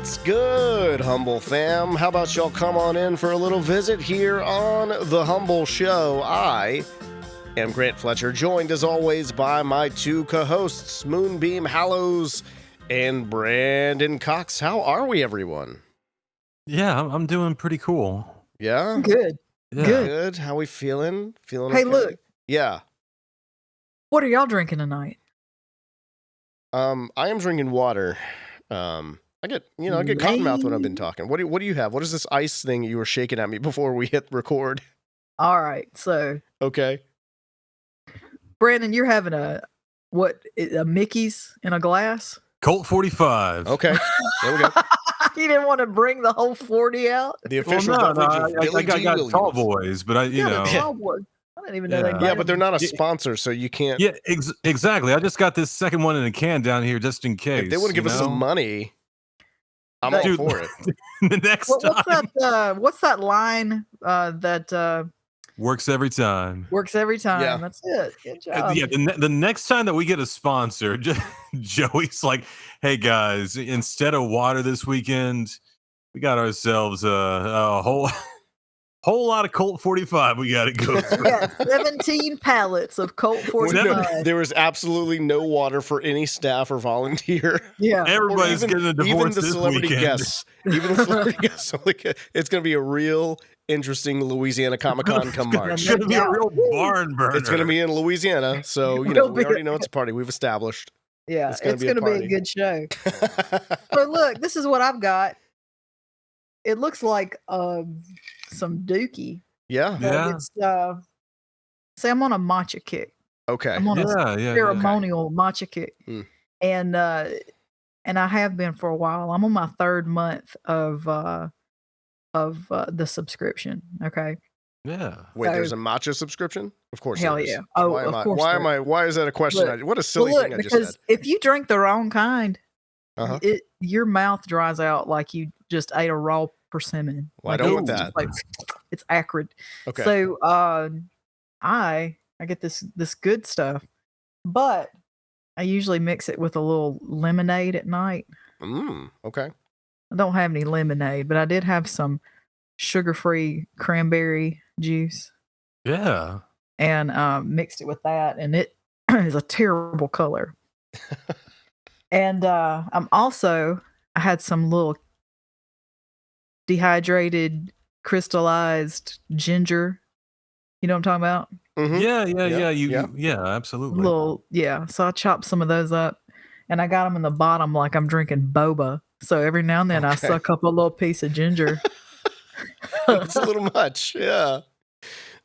What's good, Humbl3 Fam? How about y'all come on in for a little visit here on The Humbl Show? I am Grant Fletcher, joined as always by my two co-hosts, Moonbeam Hallows and Brandon Cox. How are we, everyone? Yeah, I'm doing pretty cool. Yeah? Good. Yeah. Good. How we feeling? Feeling Hey, okay? look. Yeah. What are y'all drinking tonight? I am drinking water. I get cottonmouth when I've been talking. What do you have? What is this ice thing you were shaking at me before we hit record? All right. So, Okay. Brandon, you're having a Mickey's in a glass? Colt 45. Okay. There we go. You didn't want to bring the whole 40 out? The official Well, beverage of I Billy G. got Williams. Tall Boys, but I didn't even know they made Yeah, but they're not a Yeah. sponsor, so you can't. Yeah, exactly. I just got this second one in a can down here just in case. If they wouldn't give us some money, I'm all Dude, for it. The next time What's that line that works every time. works every time? Yeah. That's it. Good job. Yeah, the next time that we get a sponsor, Joey's like, "Hey guys, instead of water this weekend, we got ourselves a whole lot of Colt 45. We got to go through." Yeah, 17 pallets of Colt 45. There was absolutely no water for any staff or volunteer. Yeah. Everybody's getting a divorce even the this celebrity weekend. guests. Even the celebrity guests. So it's going to be a real interesting Louisiana Comic-Con come March. It's going to be a real barn burner. It's going to be in Louisiana, so we already know it's a party. We've established. Yeah, It's gonna be a be party. a good show. So look, this is what I've got. It looks like some dookie. Yeah. But Yeah. It's, say I'm on a matcha kick. Okay. I'm on a Yeah. ceremonial matcha kick. Mm. And I have been for a while. I'm on my third month of the subscription. Okay. Yeah. Wait, So- there's a matcha subscription? Of course. Hell there is. yeah. Oh, why am of I? course Why there am I? Why is that a question? Look, What a silly Well, thing look, I just because said. if you drink the wrong kind, Uh-huh. your mouth dries out like you just ate a raw persimmon. Well, I Like, don't it's want just that. like, it's acrid. Okay. So I get this good stuff, but I usually mix it with a little lemonade at night. Okay. I don't have any lemonade, but I did have some sugar-free cranberry juice Yeah. and mixed it with that, and it is a terrible color. And I had some little dehydrated, crystallized ginger. You know what I'm talking about? Mhm. Yeah, absolutely. So I chopped some of those up, and I got them in the bottom like I'm drinking boba. So every now and then I Okay. suck up a little piece of ginger. It's a little much. Yeah.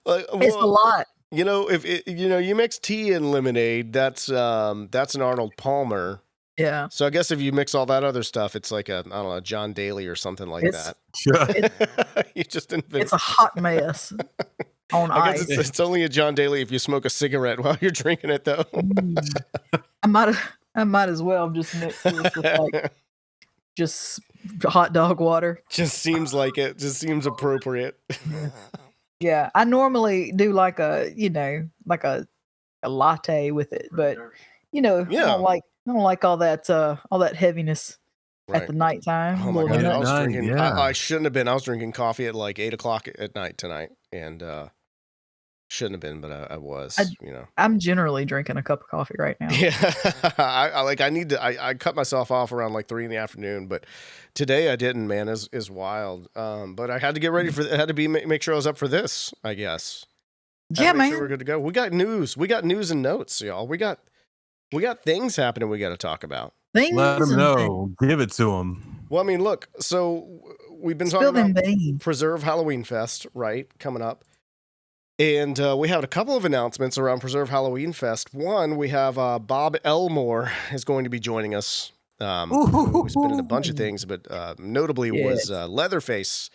Like, It's a lot. If you mix tea and lemonade, that's an Arnold Palmer. Yeah. So I guess if you mix all that other stuff, it's like a John Daly or something like It's- that. You just invent. It's a hot mess on I ice. guess it's only a John Daly if you smoke a cigarette while you're drinking it, though. I might as well just mix this with like just hot dog water. Just seems like it. Just seems appropriate. Yeah, I normally do like a latte with it, but I don't like all that heaviness at the nighttime. Oh my Little god! nut- I was Night, drinking. yeah. I shouldn't have been. I was drinking coffee at like 8:00 at night tonight, and shouldn't have been, but I was. I'm generally drinking a cup of coffee right now. Yeah, I cut myself off around like 3 p.m, but today I didn't. Man, is wild. But I had to get ready for. It had to be make sure I was up for this. I guess. Yeah, man. Sure we're good to go. We got news. We got news and notes, y'all. We got things happening. We got to talk about. Things Let them and know. Give it to them. Well, I mean, look. So we've been Spill talking them about beans. Preserve Halloween Fest, right? Coming up. And we have a couple of announcements around Preserve Halloween Fest. One, we have Bob Elmore is going to be joining us. Who's been in a bunch of things, but notably was Leatherface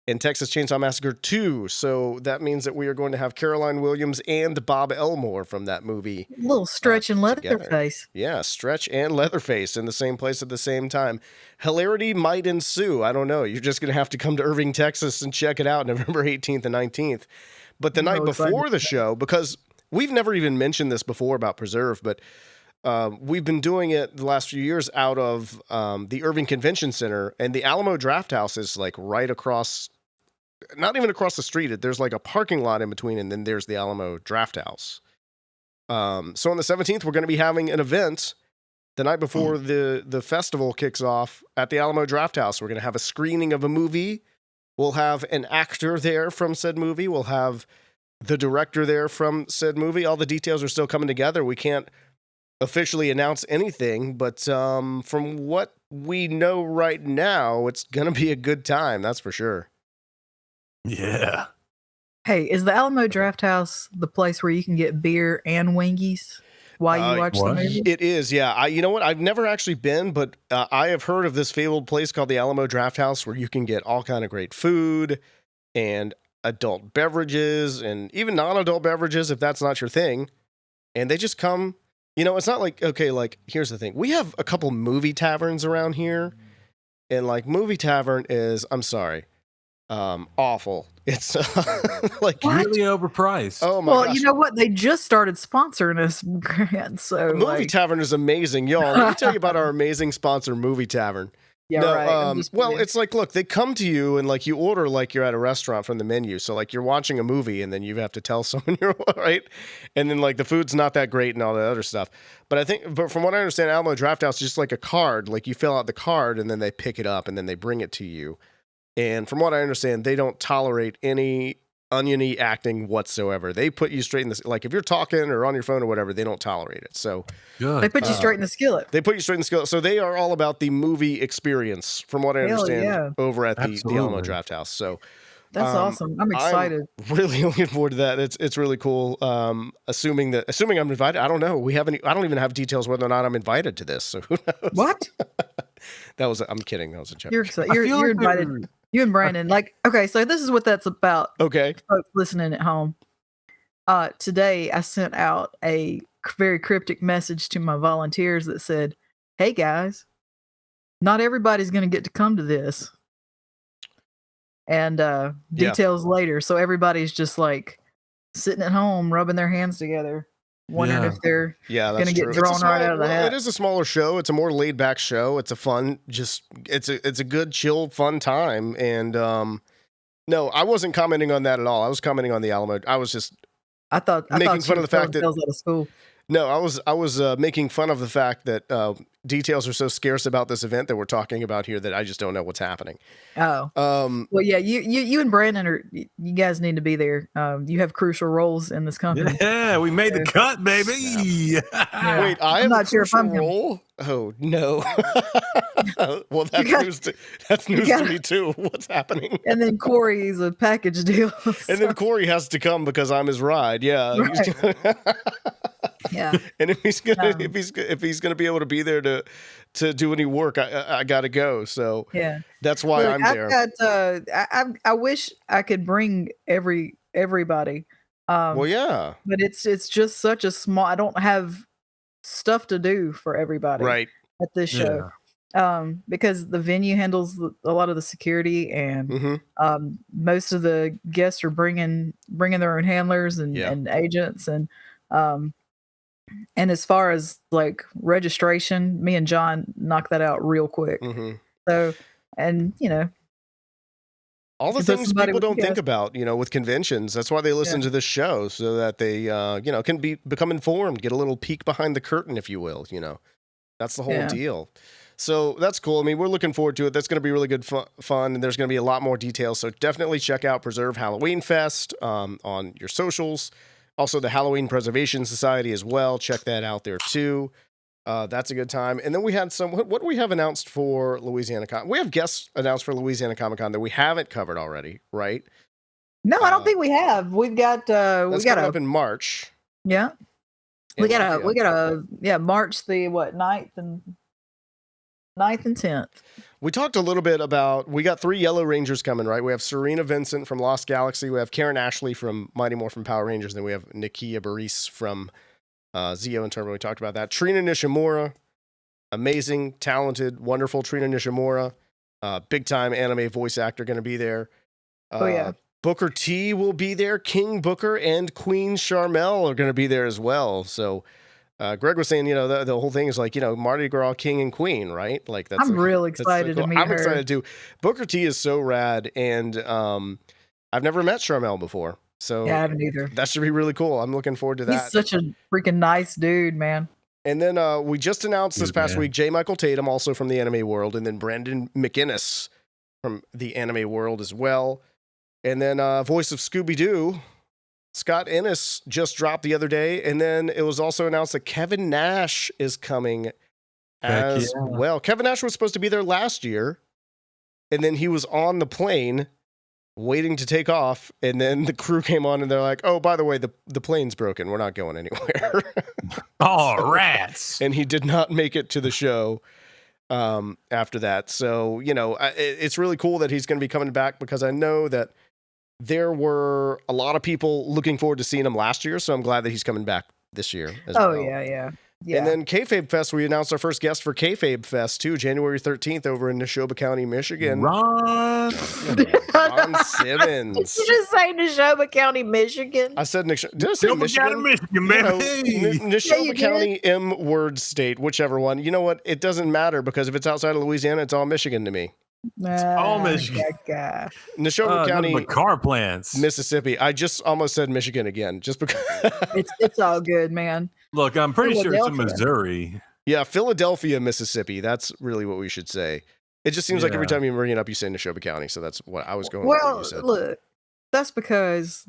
in Texas Chainsaw Massacre 2. So that means that we are going to have Caroline Williams and Bob Elmore from that movie. A little Stretch and together. Leatherface. Yeah, Stretch and Leatherface in the same place at the same time. Hilarity might ensue. I don't know. You're just going to have to come to Irving, Texas and check it out November 18th and 19th. But the night before the show, because we've never even mentioned this before about Preserve, but we've been doing it the last few years out of the Irving Convention Center, and the Alamo Draft House is like right across, not even across the street. There's like a parking lot in between, and then there's the Alamo Draft House. So on the 17th, we're going to be having an event the night before the festival kicks off at the Alamo Draft House. We're going to have a screening of a movie. We'll have an actor there from said movie. We'll have the director there from said movie. All the details are still coming together. We can't officially announce anything, but from what we know right now, it's going to be a good time. That's for sure. Yeah. Hey, is the Alamo Draft House the place where you can get beer and wingies while you watch the what? movie? It is, yeah. You know what? I've never actually been, but I have heard of this fabled place called the Alamo Draft House where you can get all kind of great food and adult beverages and even non-adult beverages if that's not your thing. And they just come, you know, it's not like, okay, like, here's the thing. We have a couple movie taverns around here, and like movie tavern is, I'm sorry, awful. It's like What? Really overpriced. oh my Well, gosh. you know what? They just started sponsoring us, Grant. So Movie Tavern is amazing, y'all. Let me tell you about our amazing sponsor, Movie Tavern. yeah, No, right. I'm just well, kidding. it's like, look, they come to you and like you order like you're at a restaurant from the menu. So like you're watching a movie and then you have to tell someone you're right, and then like the food's not that great and all that other stuff. But from what I understand, Alamo Draft House is just like a card. Like you fill out the card and then they pick it up and then they bring it to you. And from what I understand, they don't tolerate any oniony acting whatsoever. They put you straight in this. Like if you're talking or on your phone or whatever, they don't tolerate it. So Good. they put you straight in the skillet. they put you straight in the skillet. So they are all about the movie experience, from what I Hell understand, yeah. over at the Alamo Absolutely. Draft House. So That's awesome. I'm excited. I'm really looking forward to that. It's really cool. Assuming I'm invited. I don't know. I don't even have details whether or not I'm invited to this. So who knows? What? I'm kidding. That was a joke. You're I feel you're like invited. they're- You and Brandon. Like, okay, so this is what that's about, Okay. folks listening at home. Today I sent out a very cryptic message to my volunteers that said, "Hey guys, not everybody's going to get to come to this." And details later. So everybody's just like sitting at home, rubbing their hands together, wondering Yeah. if they're Yeah, that's gonna get true. drawn right out of the hat. It is a smaller show. It's a more laid back show. It's a fun, it's a good, chill, fun time. And no, I wasn't commenting on that at all. I was commenting on the Alamo. I was just I thought making she fun of was the fact telling that tales out of school. no, I was making fun of the fact that details are so scarce about this event that we're talking about here that I just don't know what's happening. Oh, well, yeah, you and Brandon you guys need to be there. You have crucial roles in this company. Yeah, we made the cut, baby. Yeah. Wait, I I'm have not a sure if crucial I'm gonna- role? Oh no! Well, that's got- news. That's news gotta- to me too. What's happening? And then Corey's a package deal. And then Corey has to come because I'm his ride. Yeah. He's gonna- yeah, and if he's gonna Um, if he's gonna be able to be there to do any work, I gotta go. So yeah. that's why Look, I'm I've there. got, I wish I could bring everybody. Well, yeah. But it's just such a small. I don't have stuff to do for everybody Right. at this show. Because the venue handles a lot of the security, and Mm-hmm. most of the guests are bringing their own handlers and, Yeah. and agents, and as far as like registration, me and John knocked that out real quick. Mm-hmm. So, and you know, All the If there's things somebody people with don't you think guys- about, with conventions. That's why they listen to this show, so that they, can become informed, get a little peek behind the curtain, if you will. That's the whole Yeah. deal. So that's cool. I mean, we're looking forward to it. That's going to be really good fun, and there's going to be a lot more details. So definitely check out Preserve Halloween Fest on your socials. Also, the Halloween Preservation Society as well. Check that out there too. That's a good time. And then we had what do we have announced for Louisiana Con? We have guests announced for Louisiana Comic Con that we haven't covered already, right? no, I don't think we have. We've got That's coming up in March. yeah. in We got Lafayette. March the 9th and 10th. We talked a little bit about, we got 3 Yellow Rangers coming, right? We have Serena Vincent from Lost Galaxy. We have Karen Ashley from Mighty Morphin Power Rangers. Then we have Nakia Baris from Zeo and Turbo. We talked about that. Trina Nishimura, amazing, talented, wonderful Trina Nishimura. Big time anime voice actor going to be there. Oh, yeah. Booker T will be there. King Booker and Queen Charmel are going to be there as well. So Greg was saying, the whole thing is like, Mardi Gras king and queen, right? Like I'm real excited to meet I'm her. excited too. Booker T is so rad, and I've never met Charmel before, so Yeah, I haven't either. that should be really cool. I'm looking forward to that. He's such a freaking nice dude, man. And then we just announced this past man. week J. Michael Tatum, also from the anime world, and then Brandon McInnes from the anime world as well. And then voice of Scooby-Doo, Scott Ennis, just dropped the other day. And then it was also announced that Kevin Nash is coming as well. Kevin Nash was supposed to be there last year, and then he was on the plane waiting to take off, and then the crew came on and they're like, oh, by the way, the plane's broken, we're not going anywhere. Oh, rats. And he did not make it to the show after that. So it's really cool that he's going to be coming back, because I know that there were a lot of people looking forward to seeing him last year, so I'm glad that he's coming back this year as well. Yeah. And then Kayfabe Fest, we announced our first guest for Kayfabe Fest too, January 13th over in Neshoba County, Michigan. Ron Simmons. Did you just say Neshoba County, Michigan? I said did I say Michigan? Michigan, man. Neshoba County, M-word state, whichever one. You know what? It doesn't matter, because if it's outside of Louisiana, it's all Michigan to me. all Michigan. Neshoba County, car plants. Mississippi. I just almost said Michigan again, just because. It's all good, man. Look, I'm pretty sure it's in Missouri. Yeah, Philadelphia, Mississippi. That's really what we should say. It just seems like every time you bring it up, you say Neshoba County. So that's what I was going with. What you said. Look, that's because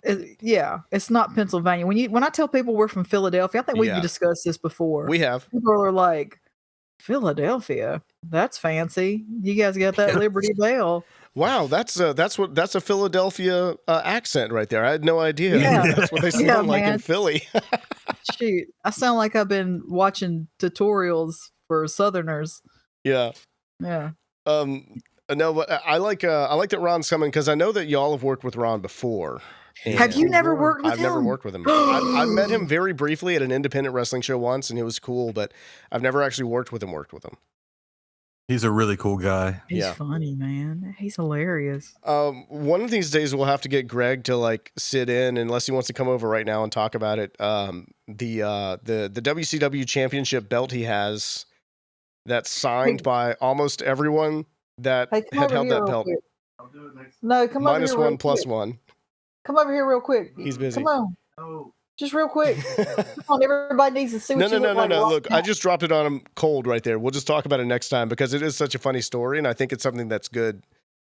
it's not Pennsylvania. When I tell people we're from Philadelphia, I think we've discussed this before. We have. People are like, Philadelphia? That's fancy. You guys got that Liberty Bell. Wow, that's a Philadelphia accent right there. I had no idea. Yeah. That's what they sound like in Philly. Shoot, I sound like I've been watching tutorials for Southerners. Yeah. Yeah. No, but I like that Ron's coming, because I know that y'all have worked with Ron before. Have you never worked with him? I've never worked with him. I met him very briefly at an independent wrestling show once, and it was cool, but I've never actually worked with him. He's a really cool guy. He's funny, man. He's hilarious. One of these days we'll have to get Greg to sit in, unless he wants to come over right now and talk about it. The WCW championship belt he has, that's signed by almost everyone that had held that belt. No, come over here. -1 +1. Come over here real quick. He's busy. Come on. Oh. Just real quick. Come on, everybody needs to see what you look like. No. Look, I just dropped it on him cold right there. We'll just talk about it next time, because it is such a funny story, and I think it's something that's good,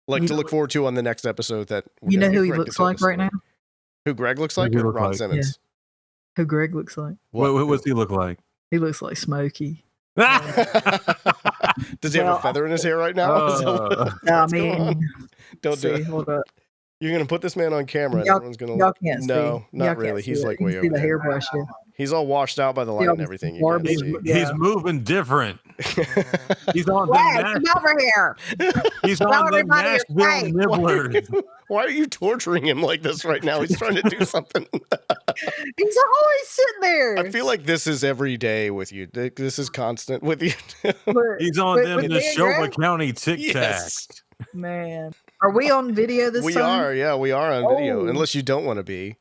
to look forward to on the next episode. That you know who he looks like right now? Who Greg looks like? Or Ron Simmons? Yeah. Who Greg looks like? What does he look like? He looks like Smokey. Does he have a feather in his hair right now? Don't do it. Hold up. You're gonna put this man on camera, and everyone's gonna y'all can't see. No, not really. He's like way over the hairbrush here. He's all washed out by the light and everything. He's moving different. He's on come over here. He's on the Nashville Nibblers. Why are you torturing him like this right now? He's trying to do something. He's always sitting there. I feel like this is every day with you. This is constant with you. He's on them Neshoba County Tic Tacs. Yes. Man. Are we on video this time? We are, yeah, we are on video. Unless you don't want to be.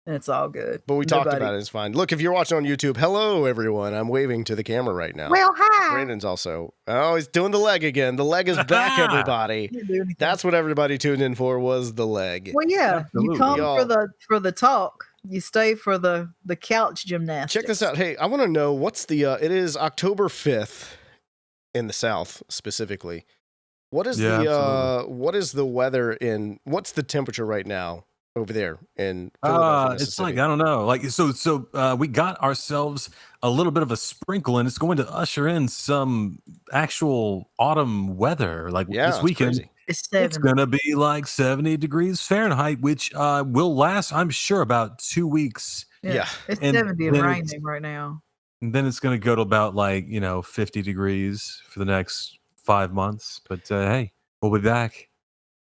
It's all good. But we talked about it. It's fine. Look, if you're watching on YouTube, hello, everyone. I'm waving to the camera right now. Well, hi. Brandon's also. Oh, he's doing the leg again. The leg is back, everybody. That's what everybody tuned in for, was the leg. Well, yeah. Absolutely. You come for the talk. You stay for the couch gymnastics. Check this out. Hey, I want to know what's the... it is October 5th in the South, specifically. What is what is the weather what's the temperature right now over there in Philadelphia, it's like, I don't know. So we got ourselves a little bit of a sprinkle, and it's going to usher in some actual autumn weather. This weekend, it's going to be like 70 degrees Fahrenheit, which will last, I'm sure, about 2 weeks. Yeah. It's 70 and raining right now. And then it's going to go to about 50 degrees for the next 5 months, but hey, we'll be back.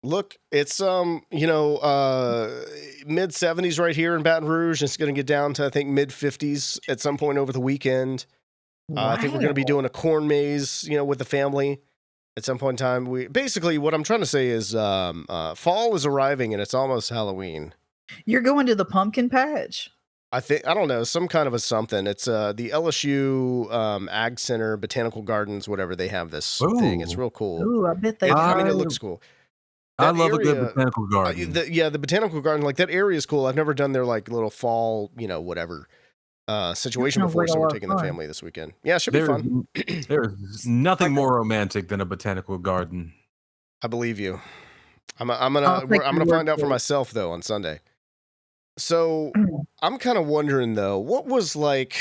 Look, it's mid 70s right here in Baton Rouge. It's going to get down to, I think, mid 50s at some point over the weekend. Wow. I think we're going to be doing a corn maze, with the family at some point in time. What I'm trying to say is fall is arriving, and it's almost Halloween. You're going to the pumpkin patch. I don't know, some kind of a something. It's the LSU Ag Center, Botanical Gardens, whatever. They have this thing. It's Ooh. real cool. Ooh, I bet they I mean, it do. looks cool. I That love a good area, botanical garden. the Botanical Garden, like that area is cool. I've never done their like little fall, whatever situation sounds before, like a so we're lot of taking the fun. family this weekend. Yeah, it should be There fun. is nothing more romantic than a botanical garden. I believe you. I'm I'll take gonna your word find out for for it. myself though on Sunday. So I'm kind of wondering though, what was like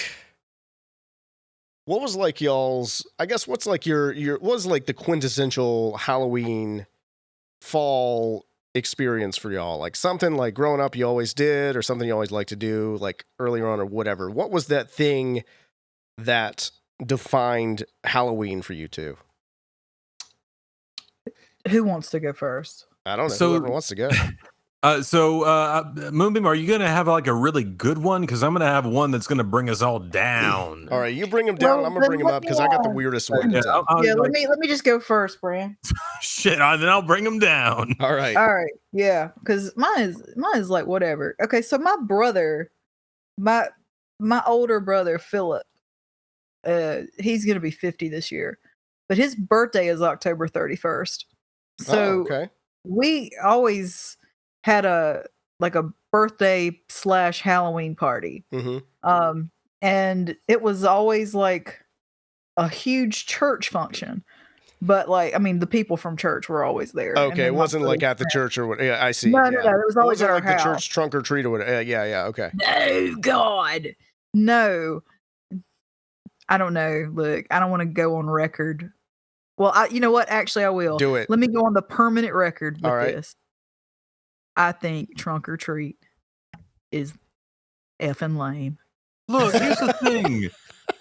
y'all's? I guess what's like your what was like the quintessential Halloween fall experience for y'all? Like something like growing up you always did, or something you always liked to do, like earlier on or whatever. What was that thing that defined Halloween for you two? Who wants to go first? I don't know. So- Whoever wants to go. Moonbeam, are you going to have like a really good one? Because I'm going to have one that's going to bring us all down. All right, you bring them down, and I'm gonna bring them up because I got the weirdest one. Yeah, to tell. I'll Yeah, like, let me just go first, Brian. shit, then I'll bring them down. All right. All right, yeah, because mine is like whatever. Okay, so my brother, my older brother Philip, he's gonna be 50 this year, but his birthday is October 31st. So Oh, okay. we always had a birthday / Halloween party. Mm-hmm. And it was always like a huge church function. But like, I mean, the people from church were always there. and Okay, then it my wasn't like brother's at the friends. church or what? Yeah, I see. No, yeah. no, no. It was always wasn't at like our the house. church trunk or treat or whatever. Yeah. Okay. No, God, no. I don't know. Look, I don't want to go on record. Well, you know what? Actually, I will. Do it. Let me go on the permanent record with All right. this. I think trunk or treat is effing lame. Look, here's the thing.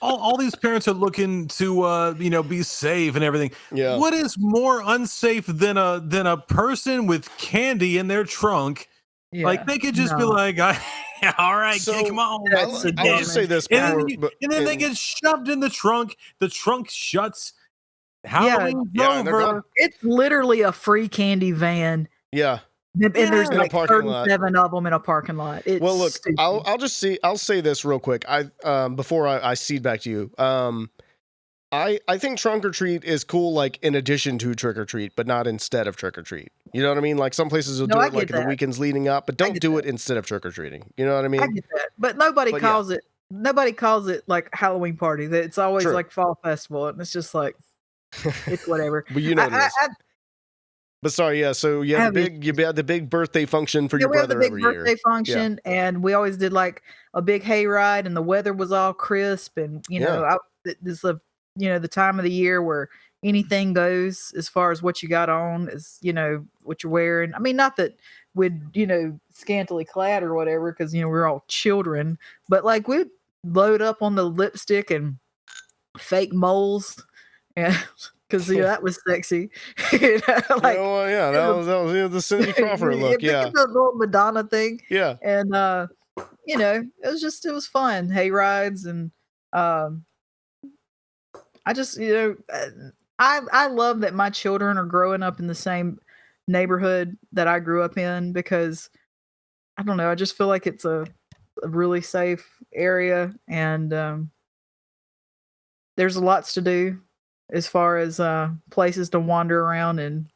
All these parents are looking to be safe and everything. Yeah. What is more unsafe than a person with candy in their trunk? Yeah, Like they could just be no. like, all right, So, kick them on. That's the I'll just say this before, And then they get shoved in the trunk. The trunk shuts. Halloween's Yeah, and they're gone. over. It's literally a free candy van, Yeah. and there's In a like parking lot. 37 of them in a parking lot. It's Well, look, stupid. I'll say this real quick. Before I cede back to you. I think trunk or treat is cool, like in addition to trick or treat, but not instead of trick or treat. You know what I mean? Like some places will No, do I it like get the that. weekends leading up, but don't get do that. it instead of trick or treating. You know what I mean? I get that, but nobody But yeah. calls it. Nobody calls it like Halloween party. It's always True. like fall festival, and it's just like it's whatever. But you know what it is. But sorry, yeah. So you had the big birthday function for your we have the brother big every birthday year. function, and we always did like a big hayride, and the weather was all crisp, and this is the time of the year where anything goes as far as what you got on is what you're wearing. I mean, not that we'd scantily clad or whatever, because we're all children, but like we'd load up on the lipstick and fake moles, and because that was sexy. Like that was the Cindy Crawford look. Yeah, the little Madonna thing. Yeah, and it was fun, hay rides, and I just I love that my children are growing up in the same neighborhood that I grew up in, because I don't know, I just feel like it's a really safe area, and there's lots to do as far as places to wander around, and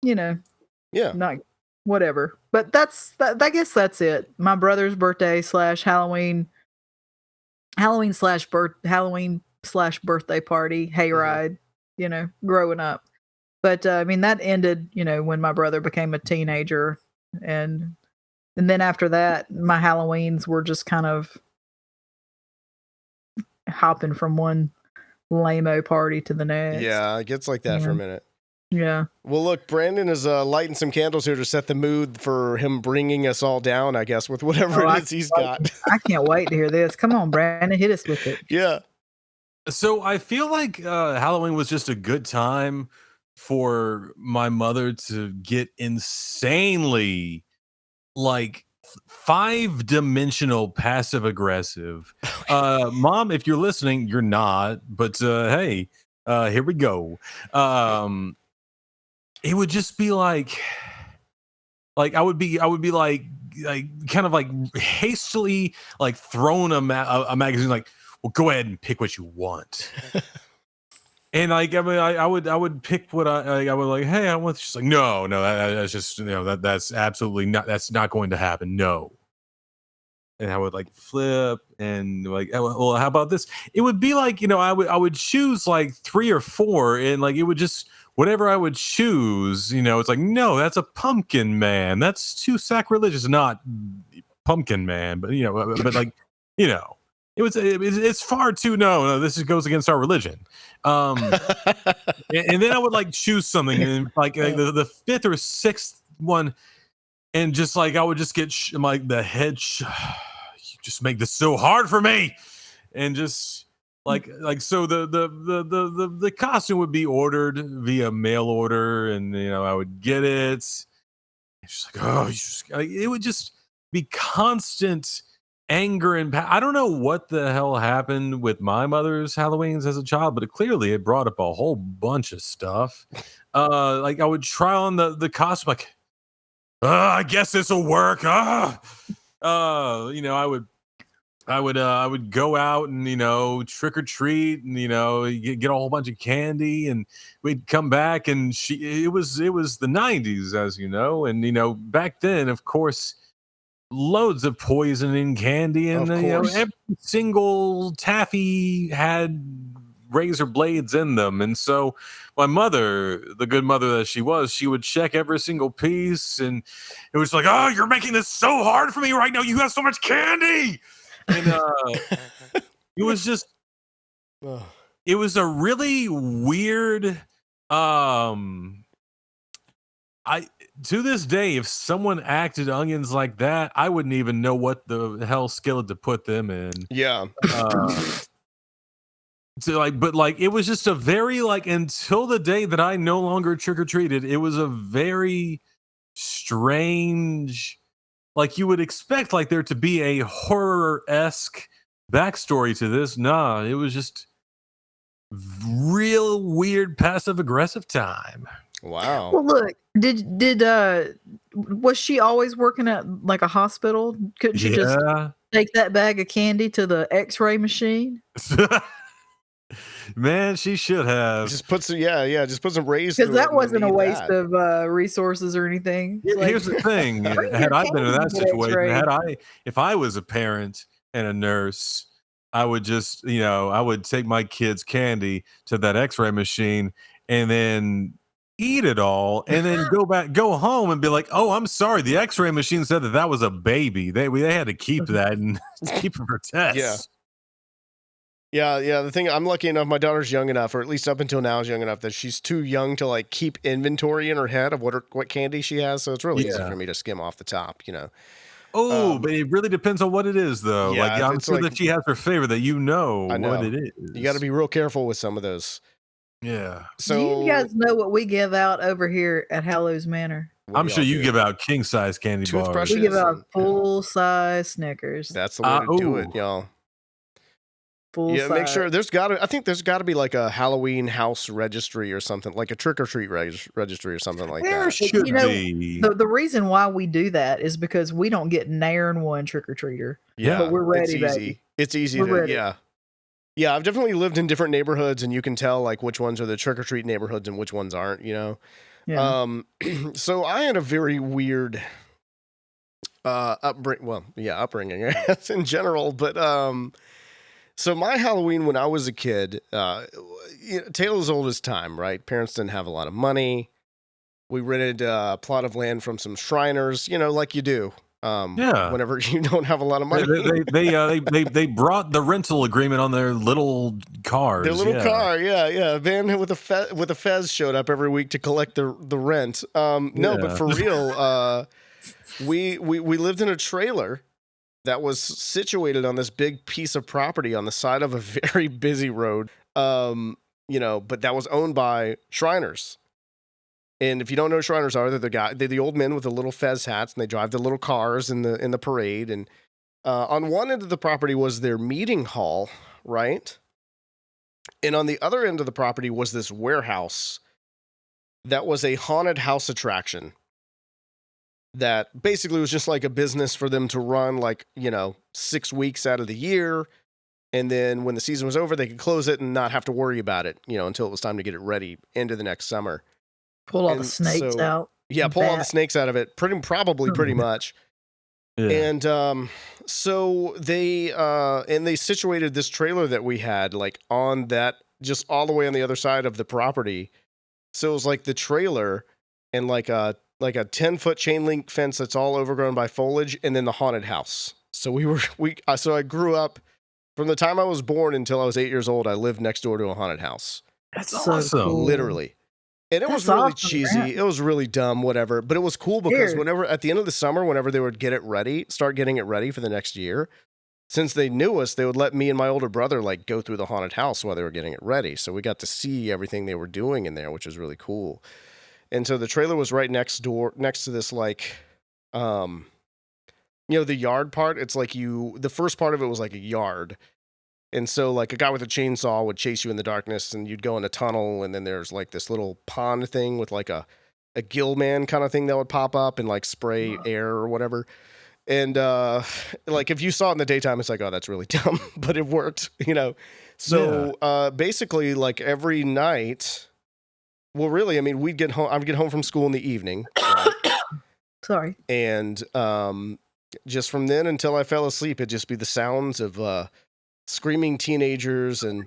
not whatever. But I guess that's it. My brother's birthday / Halloween / birthday party, hayride, growing up. But I mean, that ended, when my brother became a teenager, and then after that, my Halloweens were just kind of hopping from one lame-o party to the next. Yeah, it gets like that for a minute. Yeah. Well, look, Brandon is lighting some candles here to set the mood for him bringing us all down, I guess, with whatever it is he's got. I can't wait to hear this. Come on, Brandon, hit us with it. Yeah. So I feel like Halloween was just a good time for my mother to get insanely like 5-dimensional passive aggressive. Mom, if you're listening, you're not, but hey, here we go. It would just be like I would be like kind of like hastily like thrown a magazine, like, well, go ahead and pick what you want. And like, I mean, I would pick what I would like. Hey, I want. She's like, no, that's just, that's absolutely not. That's not going to happen. No. And I would like flip and like, well, how about this? It would be like, I would choose like 3 or 4, and like it would just, whatever I would choose, it's like, no, that's a pumpkin man. That's too sacrilegious. Not pumpkin man, but but like, it's far too, no, this goes against our religion. And then I would like choose something, and like the 5th or 6th one, and just like I would just get like the head. You just make this so hard for me, and just like so the costume would be ordered via mail order, and I would get it. It's just like, it would just be constant anger and I don't know what the hell happened with my mother's Halloweens as a child, but it brought up a whole bunch of stuff. Like I would try on the costume, like, I guess this will work. I would go out and trick or treat and get a whole bunch of candy, and we'd come back, and it was the 90s, as you know, and back then, of course, loads of poison in candy, and every single taffy had razor blades in them. And so my mother, the good mother that she was, she would check every single piece, and it was like, oh, you're making this so hard for me right now, you have so much candy. And it was just, it was a really weird, to this day, if someone acted onions like that, I wouldn't even know what the hell skillet to put them in. Yeah. But it was just a very until the day that I no longer trick or treated, it was a very strange. You would expect there to be a horror-esque backstory to this. Nah, it was just real weird passive-aggressive time. Wow. Well, look, was she always working at a hospital? Couldn't she just take that bag of candy to the X-ray machine? Man, she should have. Just put some raised, because that wasn't a waste of resources or anything. Here's the thing: had I been in that situation, if I was a parent and a nurse, I would just, I would take my kids' candy to that X-ray machine and then eat it all, and then go home and be like, oh, I'm sorry, the X-ray machine said that was a baby. They had to keep that and keep it for tests. Yeah. The thing, I'm lucky enough, my daughter's young enough, or at least up until now is young enough, that she's too young to keep inventory in her head of what candy she has. So it's really easy for me to skim off the top, Oh, but it really depends on what it is, though. Yeah, I'm sure that she has her favorite, that what it is. You got to be real careful with some of those. Yeah. So do you guys know what we give out over here at Hallows Manor? I'm sure you give out king size candy bars. We give out full size Snickers. That's the way to do it, y'all. Make sure I think there's got to be a Halloween house registry or something, like a trick or treat registry or something like that. There should be. The reason why we do that is because we don't get nairing one trick or treater. Yeah, but we're ready. It's easy. Baby. It's easy Yeah, I've definitely lived in different neighborhoods, and you can tell which ones are the trick or treat neighborhoods and which ones aren't. Yeah. So I had a very weird upbringing, I guess, in general, but so my Halloween when I was a kid, tale as old as time, right? Parents didn't have a lot of money. We rented a plot of land from some Shriners, like you do. Whenever you don't have a lot of money, they brought the rental agreement on their little cars. Their little car, a van with a fez showed up every week to collect the rent. No, but for real, we lived in a trailer that was situated on this big piece of property on the side of a very busy road. But that was owned by Shriners. And if you don't know who Shriners are, they're the old men with the little fez hats, and they drive the little cars in the parade. And on one end of the property was their meeting hall, right? And on the other end of the property was this warehouse that was a haunted house attraction. that basically was just like a business for them to run, like, 6 weeks out of the year. And then when the season was over, they could close it and not have to worry about it, until it was time to get it ready into the next summer. Pull all the snakes out. Yeah, pull all the snakes out of it, pretty much. Yeah. And so they situated this trailer that we had like on that, just all the way on the other side of the property. So it was like the trailer and like a 10-foot chain link fence that's all overgrown by foliage, and then the haunted house. So so I grew up from the time I was born until I was 8 years old. I lived next door to a haunted house. That's so awesome. cool. Literally. And it was That's really awesome, cheesy. man. It was really dumb, whatever. But it was cool because Weird. whenever at the end of the summer, whenever they would start getting it ready for the next year, since they knew us, they would let me and my older brother like go through the haunted house while they were getting it ready. So we got to see everything they were doing in there, which was really cool. And so the trailer was right next to this like, the yard part. It's like the first part of it was like a yard. And so like a guy with a chainsaw would chase you in the darkness, and you'd go in a tunnel, and then there's like this little pond thing with like a gill man kind of thing that would pop up and like spray air or whatever. And like if you saw it in the daytime, it's like, oh, that's really dumb, but it worked, So basically like every night, well, really, I mean, I'd get home from school in the evening. Right? Sorry. And just from then until I fell asleep, it'd just be the sounds of screaming teenagers and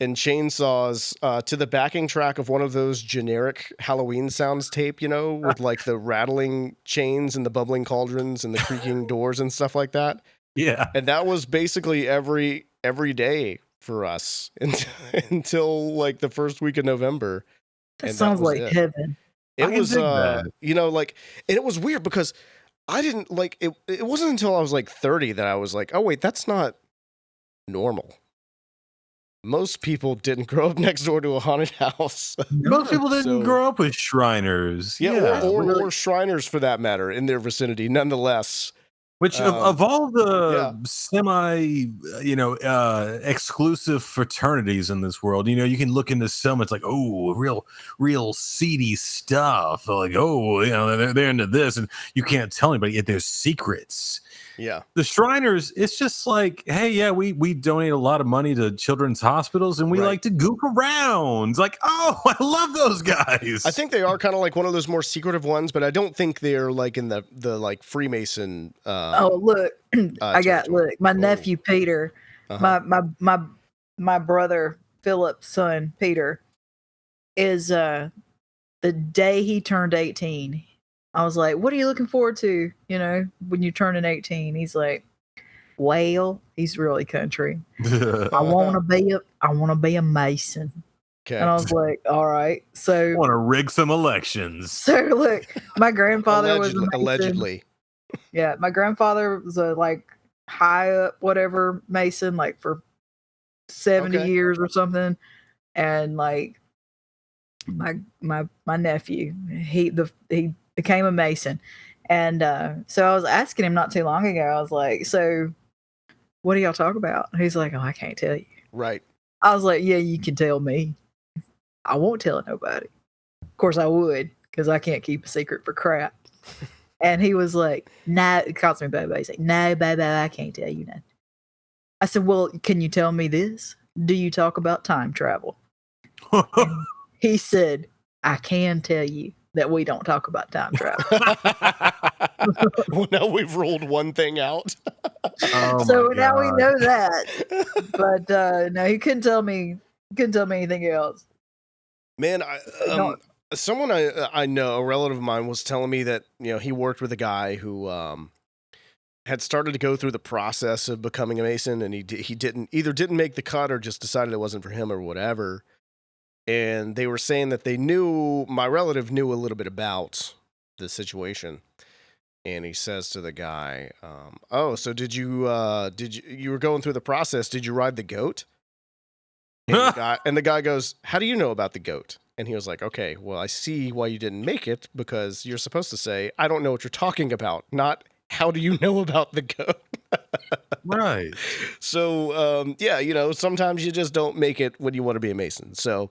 chainsaws to the backing track of one of those generic Halloween sounds tape, with like the rattling chains and the bubbling cauldrons and the creaking doors and stuff like that. Yeah. And that was basically every day for us until like the first week of November. That sounds like heaven. It was, and it was weird because I didn't like it. It wasn't until I was like 30 that I was like, oh wait, that's not normal. Most people didn't grow up next door to a haunted house. Most people didn't grow up with Shriners. Yeah. Or Shriners for that matter in their vicinity, nonetheless. Which of all the semi, exclusive fraternities in this world, you can look into some. It's like, oh, real seedy stuff. Like, oh, they're into this, and you can't tell anybody. Yet there's secrets. Yeah. The Shriners, it's just like, hey, yeah, we donate a lot of money to children's hospitals, and we like to goof around. It's like, oh, I love those guys. I think they are kind of like one of those more secretive ones, but I don't think they're like in the like Freemason. Look, my nephew Peter, my brother Philip's son Peter, is the day he turned 18. I was like, what are you looking forward to, when you're turning 18? He's like, well, he's really country. I want to be a Mason. Okay. And I was like, all right. So I want to rig some elections. So look, my grandfather was allegedly. Yeah, my grandfather was a like high up whatever Mason, like for 70 years or something. And like my nephew, he became a Mason. And so I was asking him not too long ago, I was like, so what do y'all talk about? He's like, oh, I can't tell you. Right. I was like, yeah, you can tell me. I won't tell nobody. Of course I would, because I can't keep a secret for crap. And he was like, no, he calls me baby. He's like, no, baby, I can't tell you nothing. I said, well, can you tell me this? Do you talk about time travel? He said, I can tell you that we don't talk about time travel. Well, now we've ruled one thing out. So now we know that. But no, he couldn't tell me anything else. Man, someone I know, a relative of mine, was telling me that he worked with a guy who had started to go through the process of becoming a Mason, and he didn't make the cut or just decided it wasn't for him or whatever. And they were saying that my relative knew a little bit about the situation. And he says to the guy, oh, so you were going through the process, did you ride the goat? And the guy goes, how do you know about the goat? And he was like, okay, well, I see why you didn't make it, because you're supposed to say, I don't know what you're talking about, not how do you know about the goat? Right. So, sometimes you just don't make it when you want to be a Mason. So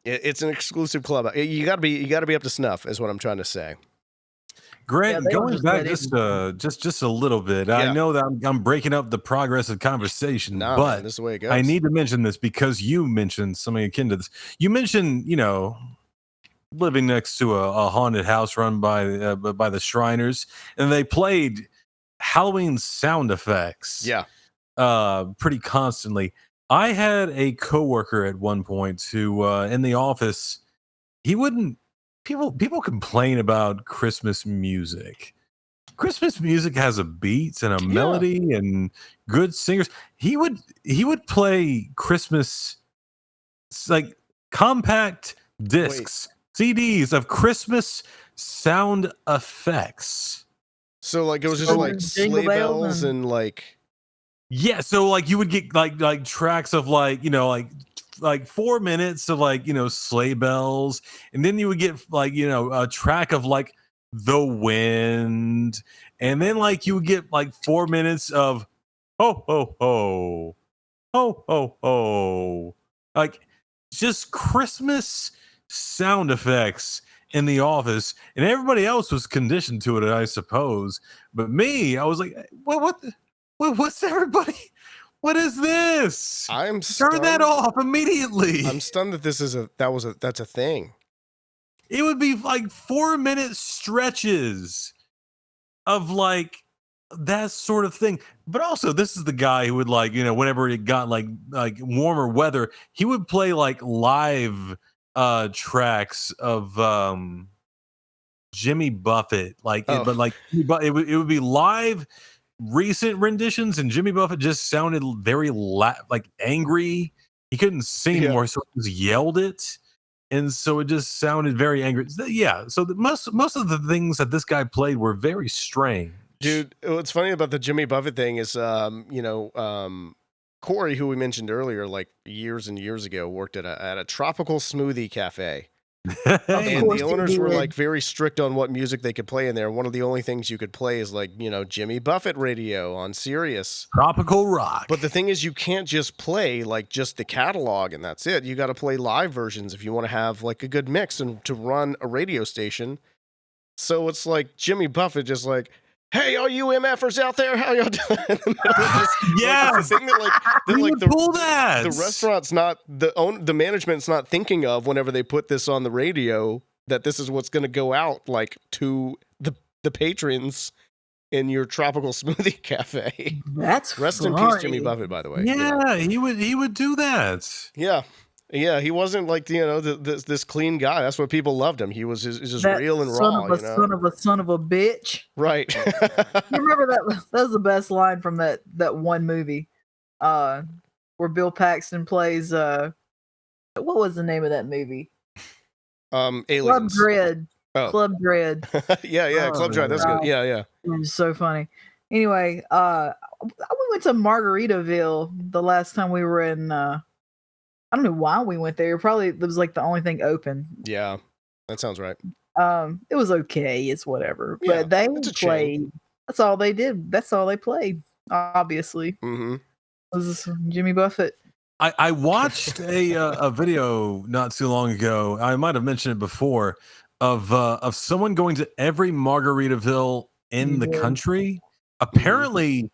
it's an exclusive club. You gotta be up to snuff is what I'm trying to say. Grant, they don't going just back let it. just a little bit. I Yeah. know that I'm breaking up the progress of conversation, Nah, but man, this is the way it goes. I need to mention this because you mentioned something akin to this. You mentioned, living next to a haunted house run by the Shriners, and they played Halloween sound effects. Yeah. Pretty constantly. I had a coworker at one point who, in the office, he wouldn't. People complain about Christmas music. Christmas music has a beat and a melody and good singers. He would play Christmas like compact discs, CDs of Christmas sound effects. So like it was just So like Jingle sleigh bells bells and- and like Yeah, so like you would get like tracks of like 4 minutes of sleigh bells, and then you would get a track of like the wind, and then like you would get like 4 minutes of ho ho ho ho ho ho, like just Christmas sound effects in the office, and everybody else was conditioned to it, I suppose. But me, I was like, what's everybody? What is this? I'm Turn that stunned. off immediately. I'm stunned that that's a thing. It would be like 4 minute stretches of like that sort of thing. But also, this is the guy who would whenever it got like warmer weather, he would play like live tracks of Jimmy Buffett, but like it would be live recent renditions, and Jimmy Buffett just sounded very like angry. He couldn't sing anymore, so he just yelled it, and so it just sounded very angry. Yeah, so most of the things that this guy played were very strange. Dude, what's funny about the Jimmy Buffett thing is, Corey, who we mentioned earlier, like years and years ago, worked at a tropical smoothie cafe. And course the he owners were did. like very strict on what music they could play in there. One of the only things you could play is like, Jimmy Buffett radio on Sirius. Tropical rock. But the thing is, you can't just play like just the catalog and that's it. You got to play live versions if you want to have like a good mix and to run a radio station. So it's like Jimmy Buffett just like, hey, all you MFers out there, how y'all doing? Yeah, it's the thing that pull that. The restaurant's not the management's not thinking of whenever they put this on the radio that this is what's going to go out like to the patrons in your tropical smoothie cafe. That's Rest in peace, Jimmy Buffett. By the way, Yeah, he would do that. Yeah, he wasn't like this clean guy. That's what people loved him. He was just that real and son raw. Of a son of a bitch. Right. You remember that? That was the best line from that one movie, where Bill Paxton plays. What was the name of that movie? Aliens. Club Dread. Oh. Club Dread. yeah, Club Dread. That's good. Yeah. It was so funny. Anyway, we went to Margaritaville the last time we were in. I don't know why we went there. Probably it was like the only thing open. Yeah, that sounds right. It was okay. It's whatever. Yeah, But they it's a chain. played. That's all they did. That's all they played. Obviously, Mm-hmm. was Jimmy Buffett. I watched a video not too long ago. I might have mentioned it before of someone going to every Margaritaville in the country. Apparently,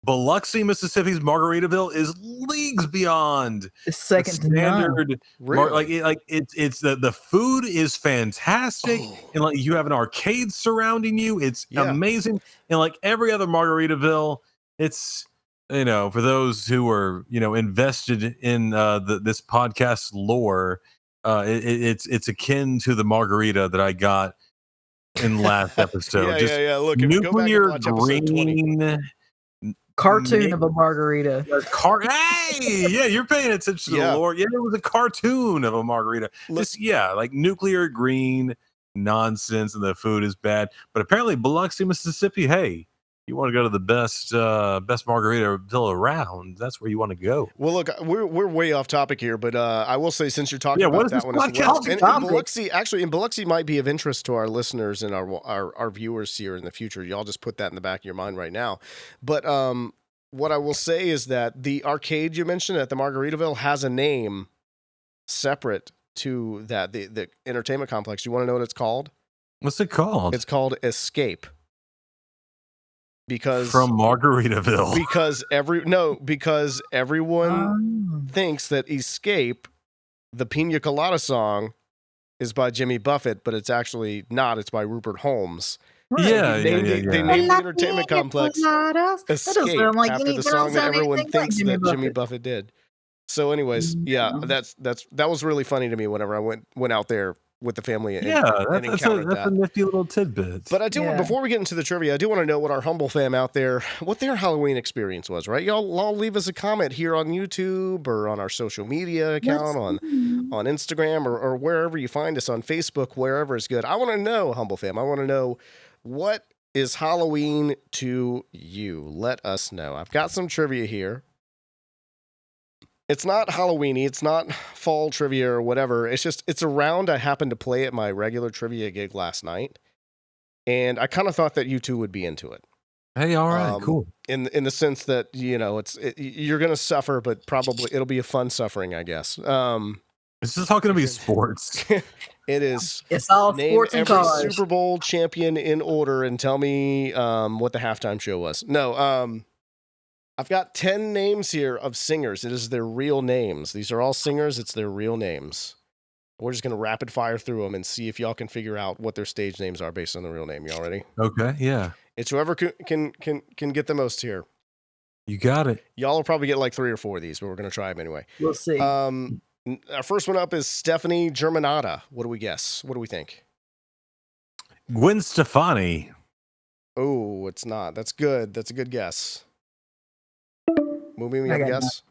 Biloxi, Mississippi's Margaritaville is leagues beyond The second the standard. Really? It's the food is fantastic, and like you have an arcade surrounding you. It's amazing, and like every other Margaritaville, it's for those who are invested in this podcast lore, it's akin to the margarita that I got in last episode. yeah. Look, if you go back and watch episode 20. Green cartoon of a margarita. Hey, yeah, you're paying attention to the lore. Yeah, it was a cartoon of a margarita. Like nuclear green nonsense, and the food is bad. But apparently, Biloxi, Mississippi. Hey, you want to go to the best Margaritaville around? That's where you want to go. Well, look, we're way off topic here, but I will say since you're talking about that one as well, and Biloxi might be of interest to our listeners and our viewers here in the future. Y'all just put that in the back of your mind right now. But what I will say is that the arcade you mentioned at the Margaritaville has a name separate to that the entertainment complex. You want to know what it's called? What's it called? It's called Escape. Because From Margaritaville. Because everyone thinks that Escape, the Pina Colada song, is by Jimmy Buffett, but it's actually not. It's by Rupert Holmes. Yeah, They named the entertainment complex Escape after the song that everyone thinks that Jimmy Buffett did. So, anyways, that was really funny to me whenever I went out there with the family and encountered that's a nifty little tidbit. But I do before we get into the trivia, I do want to know what our Humbl fam out there, what their Halloween experience was, right? Y'all all leave us a comment here on YouTube or on our social media account, on Instagram or wherever you find us, on Facebook, wherever is good. I want to know, Humbl fam, I want to know, what is Halloween to you? Let us know. I've got some trivia here. It's not Halloween-y. It's not fall trivia or whatever. It's a round I happened to play at my regular trivia gig last night. And I kind of thought that you two would be into it. Hey, all right, cool. In the sense that, you're going to suffer, but probably it'll be a fun suffering, I guess. It's just not going to be sports. It is. It's all sports and every cars. Super Bowl champion in order and tell me what the halftime show was. No, I've got 10 names here of singers. It is their real names. These are all singers. It's their real names. We're just going to rapid fire through them and see if y'all can figure out what their stage names are based on the real name. Y'all ready? Okay, yeah. It's whoever can get the most here. You got it. Y'all will probably get like 3 or 4 of these, but we're going to try them anyway. We'll see. Our first one up is Stephanie Germanata. What do we guess? What do we think? Gwen Stefani. Oh, it's not. That's good. That's a good guess. Movie, you have a guess?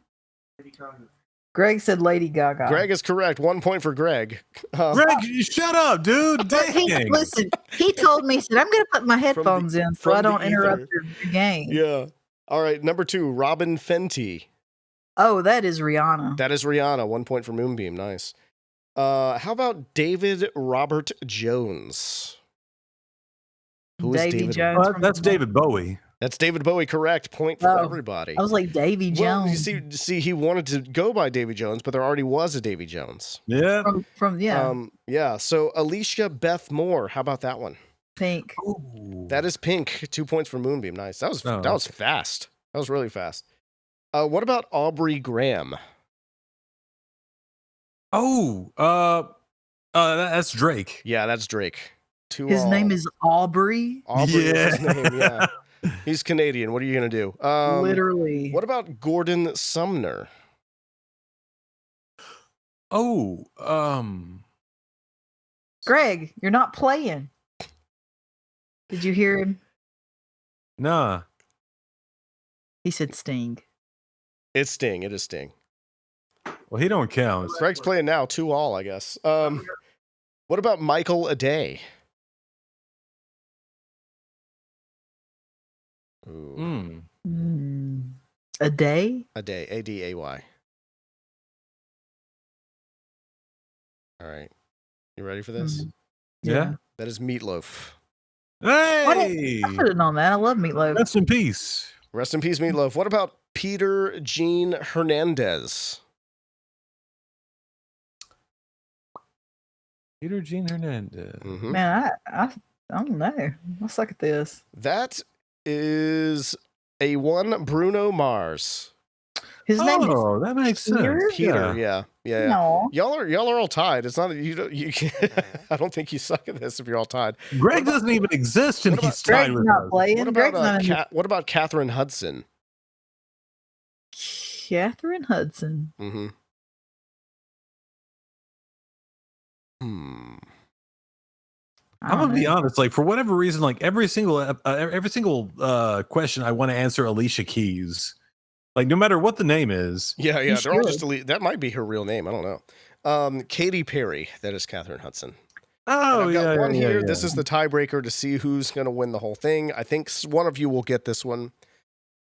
Greg said Lady Gaga. Greg is correct. 1 point for Greg. Greg, you shut up, dude. Dang. Listen, he told me, he said, I'm going to put my headphones in so I don't interrupt your game. Yeah. All right. Number 2, Robin Fenty. Oh, that is Rihanna. That is Rihanna. 1 point for Moonbeam. Nice. How about David Robert Jones? Who is David Jones? That's David Bowie. That's David Bowie, correct. Point for everybody. I was like, Davy Jones. Well, you see, he wanted to go by Davy Jones, but there already was a Davy Jones. Yeah. Yeah. So Alicia Beth Moore, how about that one? Pink. Ooh. That is Pink. 2 points for Moonbeam. Nice. That was fast. That was really fast. What about Aubrey Graham? Oh, that's Drake. Yeah, that's Drake. His name is Aubrey. Aubrey is his name, yeah. He's Canadian. What are you going to do? Literally. What about Gordon Sumner? Oh, Greg, you're not playing. Did you hear him? Nah. He said Sting. It's Sting. It is Sting. Well, he don't count. Greg's playing now. 2-2, I guess. What about Michael Aday? Ooh. A day? Aday. A-D-A-Y. All right. You ready for this? Yeah. That is Meatloaf. Hey! I put it on that. I love Meatloaf. Rest in peace. Rest in peace, Meatloaf. What about Peter Gene Hernandez? Peter Gene Hernandez. Mm-hmm. Man, I don't know. I suck at this. That is a one Bruno Mars. His name is that makes sense. Peter, yeah. No. Y'all are all tied. It's not that you I don't think you suck at this if you're all tied. Greg doesn't even exist and he's tied with us. What about Catherine Hudson? Catherine Hudson. Mm-hmm. I'm gonna be honest. Like for whatever reason, like every single question, I want to answer Alicia Keys. Like no matter what the name is. Yeah. They're all just that might be her real name. I don't know. Katy Perry. That is Catherine Hudson. Oh, I've got one here. Yeah. This is the tiebreaker to see who's going to win the whole thing. I think one of you will get this one.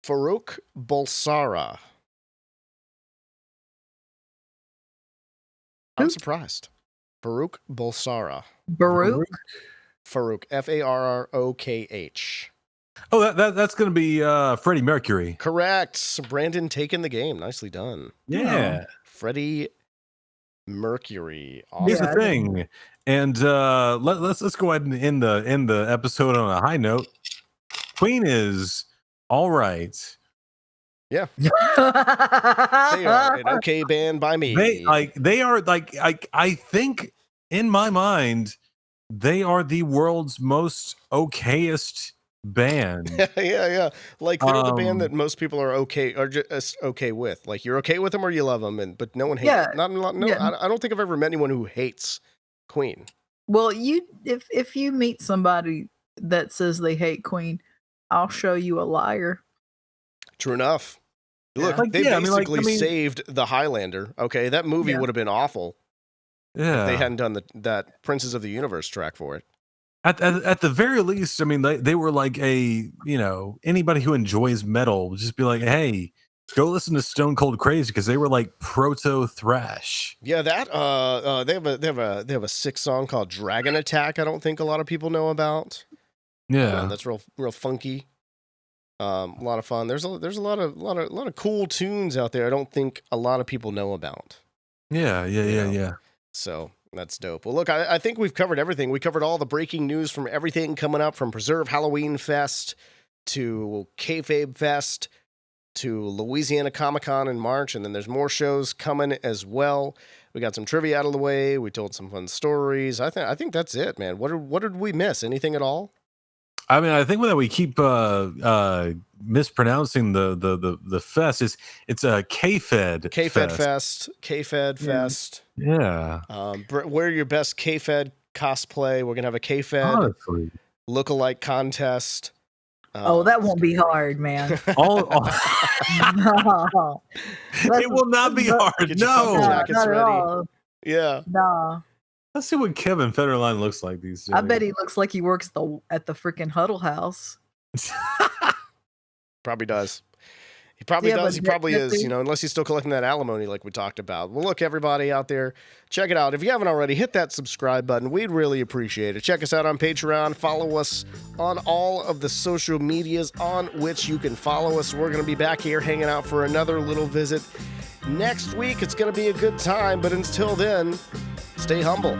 Farouk Bulsara. I'm surprised. Farouk Bulsara. Farouk. F-A-R-R-O-K-H. Oh, that's going to be Freddie Mercury. Correct. Brandon taking the game. Nicely done. Yeah. Freddie Mercury. Here's Awesome. the thing, and let's go ahead and end the episode on a high note. Queen is all right. Yeah. They are an okay band by me. They are I think in my mind they are the world's most okayest band. yeah. Like they're the band that most people are okay or just okay with. Like you're okay with them or you love them, but no one hates. Yeah, Not a lot. No, yeah. I don't think I've ever met anyone who hates Queen. Well, if you meet somebody that says they hate Queen, I'll show you a liar. True enough. Look, Like, they yeah, basically saved the Highlander. Okay, that movie would have been awful Yeah, if they hadn't done that Princes of the Universe track for it. At the very least, I mean, they were like anybody who enjoys metal would just be like, hey, go listen to Stone Cold Crazy, because they were like proto thrash. Yeah, that they have a sick song called Dragon Attack. I don't think a lot of people know about. Yeah, that's real funky. A lot of fun. There's a lot of cool tunes out there. I don't think a lot of people know about. Yeah. So that's dope. Well, look, I think we've covered everything. We covered all the breaking news from everything coming up, from Preserve Halloween Fest to Kayfabe Fest to Louisiana Comic-Con in March, and then there's more shows coming as well. We got some trivia out of the way. We told some fun stories. I think that's it, man. What did we miss? Anything at all? I mean, I think that we keep mispronouncing the fest. It's a K-Fed Fest. K-Fed Fest. Yeah. Wear your best K-Fed cosplay. We're gonna have a K-Fed lookalike contest. That won't be hard, man. No. It will not be hard. Get your puffer jackets not ready. at all. Yeah. Nah. Let's see what Kevin Federline looks like these days. I bet he looks like he works at the freaking Huddle House. Probably does. He probably does. He probably is, definitely. unless he's still collecting that alimony like we talked about. Well, look, everybody out there, check it out. If you haven't already, hit that subscribe button. We'd really appreciate it. Check us out on Patreon. Follow us on all of the social medias on which you can follow us. We're going to be back here hanging out for another little visit next week. It's going to be a good time, but until then, stay humble.